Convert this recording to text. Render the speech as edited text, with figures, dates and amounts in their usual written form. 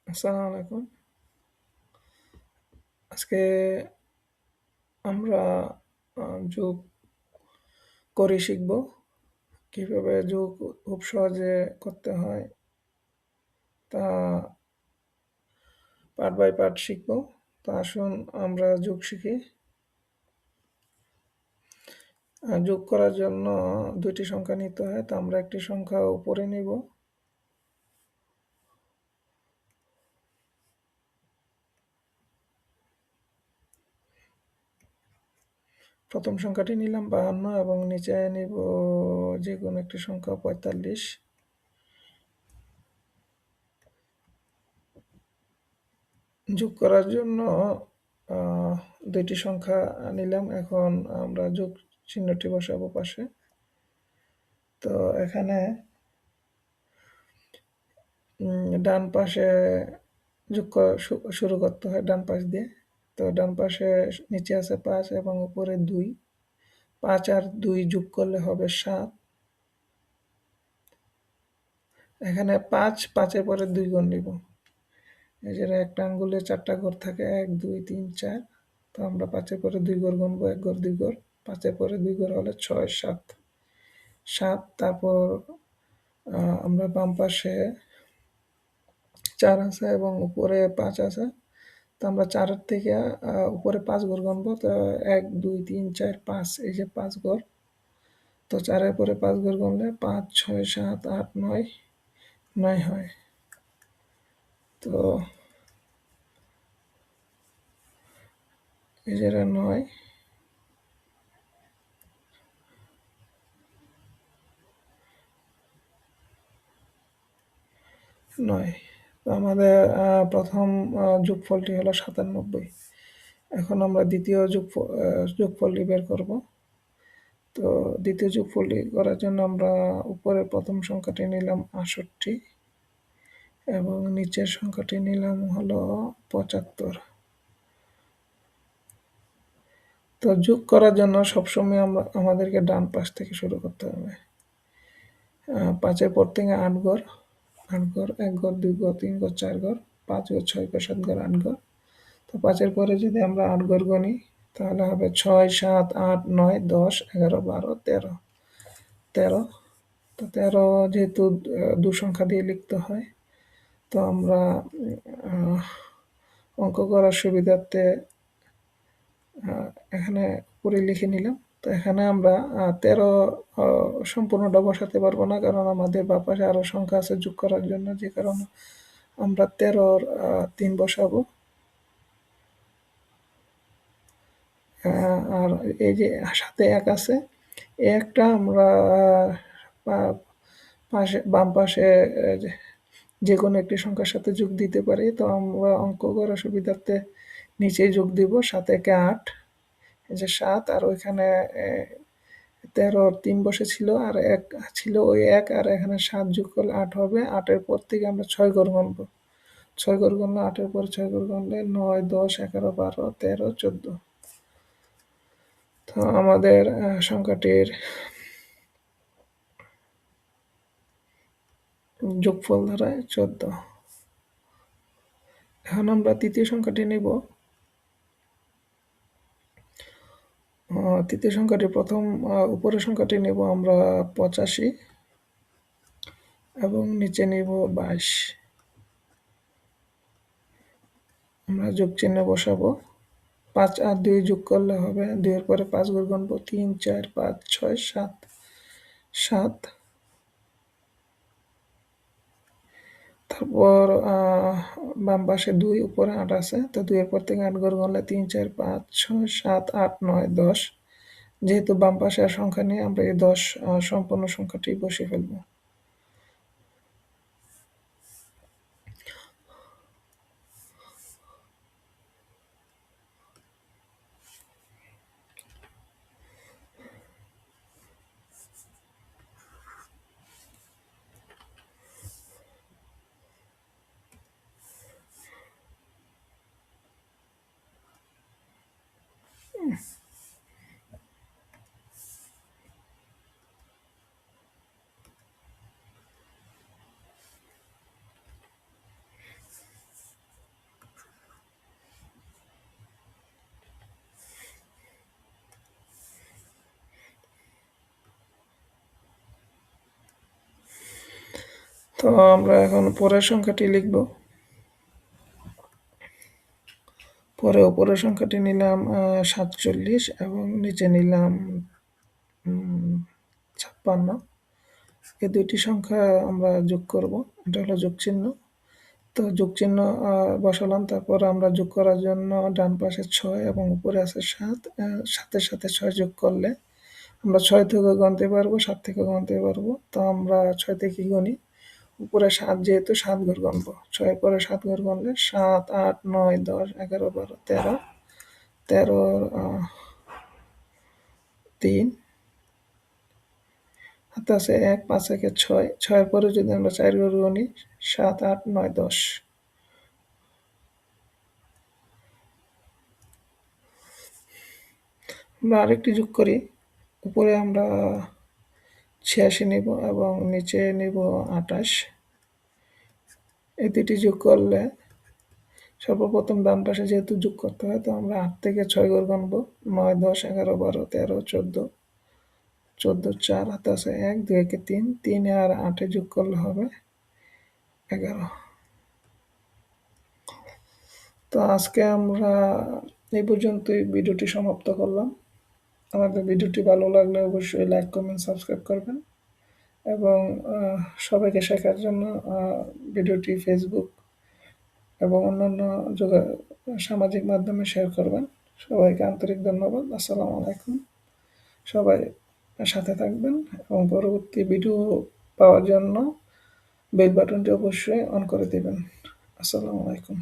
আসসালামু আলাইকুম। আজকে আমরা যোগ করে শিখব। কিভাবে যোগ খুব সহজে করতে হয় তা পার্ট বাই পার্ট শিখব। তো আসুন আমরা যোগ শিখি। যোগ করার জন্য ২ টি সংখ্যা নিতে হয়। তো আমরা একটি সংখ্যা উপরে নিব। প্রথম সংখ্যাটি নিলাম ৫২ এবং নিচে নিব যেকোনো একটি সংখ্যা ৪৫। যোগ করার জন্য আ ২ টি সংখ্যা নিলাম। এখন আমরা যোগ চিহ্নটি বসাবো পাশে। তো এখানে ডান পাশে যোগ করা শুরু করতে হয় ডান পাশ দিয়ে। তো ডান পাশে নিচে আছে ৫ এবং উপরে ২। ৫ আর ২ যোগ করলে হবে ৭। এখানে ৫, ৫ এর পরে ২ ঘর নিব। এই যে একটা আঙ্গুলে ৪ টা ঘর থাকে ১, ২, ৩, ৪। তো আমরা ৫ এর পরে ২ ঘর গুনবো ১ ঘর ২ ঘর। ৫ এর পরে ২ ঘর হলে ৬, ৭। ৭ তারপর আমরা বাম পাশে ৪ আছে এবং উপরে ৫ আছে। তো আমরা ৪ এর থেকে উপরে ৫ ঘর গুনবো। তো ১, ২, ৩, ৪, ৫ এই যে ৫ ঘর। তো ৪ এর পরে ৫ ঘর গুনলে ৫, ৬, ৭, ৮, ৯, ৯ হয়। তো এই যে ৯, ৯। তো আমাদের প্রথম যোগফলটি হলো ৯৭। এখন আমরা দ্বিতীয় যোগফলটি বের করব। তো দ্বিতীয় যোগফলটি করার জন্য আমরা উপরের প্রথম সংখ্যাটি নিলাম ৬৮ এবং নিচের সংখ্যাটি নিলাম হলো ৭৫। তো যোগ করার জন্য সবসময় আমাদেরকে ডান পাশ থেকে শুরু করতে হবে। ৫ এর পর থেকে ৮ ঘর, ৮ ঘর, ১ ঘর, ২ ঘর, ৩ ঘর, ৪ ঘর, ৫ ঘর, ৬ ঘর, ৭ ঘর, ৮ ঘর। তো ৫ এর পরে যদি আমরা ৮ ঘর গুনি তাহলে হবে ৬, ৭, ৮, ৯, ১০, ১১, ১২, ১৩। ১৩। তো ১৩ যেহেতু ২ সংখ্যা দিয়ে লিখতে হয়, তো আমরা অঙ্ক করার সুবিধার্থে এখানে উপরে লিখে নিলাম। তো এখানে আমরা ১৩ সম্পূর্ণটা বসাতে পারবো না, কারণ আমাদের বাঁ পাশে আরও সংখ্যা আছে যোগ করার জন্য, যে কারণে আমরা ১৩ র ৩ বসাবো। আর এই যে সাথে ১ আছে, এই ১টা আমরা পাশে বাম পাশে যেকোনো একটি সংখ্যার সাথে যোগ দিতে পারি। তো আমরা অঙ্ক করার সুবিধার্থে নিচেই যোগ দিব। ৭ একে ৮, এই যে ৭ আর ওইখানে ১৩ ৩ বসেছিল আর ১ ছিল, ওই ১ আর এখানে ৭ যোগ করলে ৮ হবে। ৮ এর পর থেকে আমরা ৬ ঘর গুনব। ৬ ঘর গুনলে ৮ এর পর ৬ ঘর গুনলে ৯, ১০, ১১, ১২, ১৩, ১৪। তো আমাদের সংখ্যাটির যোগফল দাঁড়ায় ১৪। এখন আমরা তৃতীয় সংখ্যাটি নিব। তৃতীয় সংখ্যাটি প্রথম উপরের সংখ্যাটি নেব আমরা ৮৫ এবং নিচে নিব ২২। আমরা যোগ চিহ্ন বসাবো। ৫ আর ২ যোগ করলে হবে, ২ এর পরে ৫ ঘর গুনব, ৩, ৪, ৫, ৬, ৭, ৭। তারপর বাম পাশে ২, উপরে ৮ আছে। তো ২ এর পর থেকে ৮ ঘর গুনলে ৩, ৪, ৫, ৬, ৭, ৮, ৯, ১০। যেহেতু বাম পাশে আর সংখ্যা নেই, আমরা এই ১০ সম্পূর্ণ সংখ্যাটি বসিয়ে ফেলব। তো আমরা এখন পরের সংখ্যাটি লিখব। পরে উপরের সংখ্যাটি নিলাম 47 এবং নিচে নিলাম 56। এই দুইটি সংখ্যা আমরা যোগ করব, এটা হলো যোগ চিহ্ন। তো যোগ চিহ্ন বসালাম, তারপর আমরা যোগ করার জন্য ডান পাশে 6 এবং উপরে আছে 7, 7-এর সাথে 6 যোগ করলে আমরা 6 থেকে গণতে পারবো, 7 থেকে গণতে পারবো। তো আমরা 6 থেকে গণি, উপরে 7 যেহেতু 7 ঘর গণবো, 6 পরে 7 ঘর গণলে 7, 8, 9, 10, 11, 12, 13, 13 3 হাতে আছে 1, 5 একে 6, 6 পরে যদি আমরা 4 ঘর গণি 7, 8, 9, 10। আমরা আরেকটি যোগ করি, উপরে আমরা 86 নিব এবং নিচে নিব 28। এই দুটি যোগ করলে সর্বপ্রথম ডান পাশে যেহেতু যোগ করতে হয়, তো আমরা 8 থেকে 6 ঘর গণবো, 9, 10, 11, 12, 13, 14, 4 হাতে আছে 1, 2 একে 3, 3 আর 8 যোগ করলে হবে 11। তো আজকে আমরা এই পর্যন্তই ভিডিওটি সমাপ্ত করলাম। আমাদের ভিডিওটি ভালো লাগলে অবশ্যই লাইক, কমেন্ট, সাবস্ক্রাইব করবেন এবং সবাইকে শেখার জন্য ভিডিওটি ফেসবুক এবং অন্যান্য সামাজিক মাধ্যমে শেয়ার করবেন। সবাইকে আন্তরিক ধন্যবাদ। আসসালামু আলাইকুম। সবাই সাথে থাকবেন এবং পরবর্তী ভিডিও পাওয়ার জন্য বেল বাটনটি অবশ্যই অন করে দেবেন। আসসালামু আলাইকুম।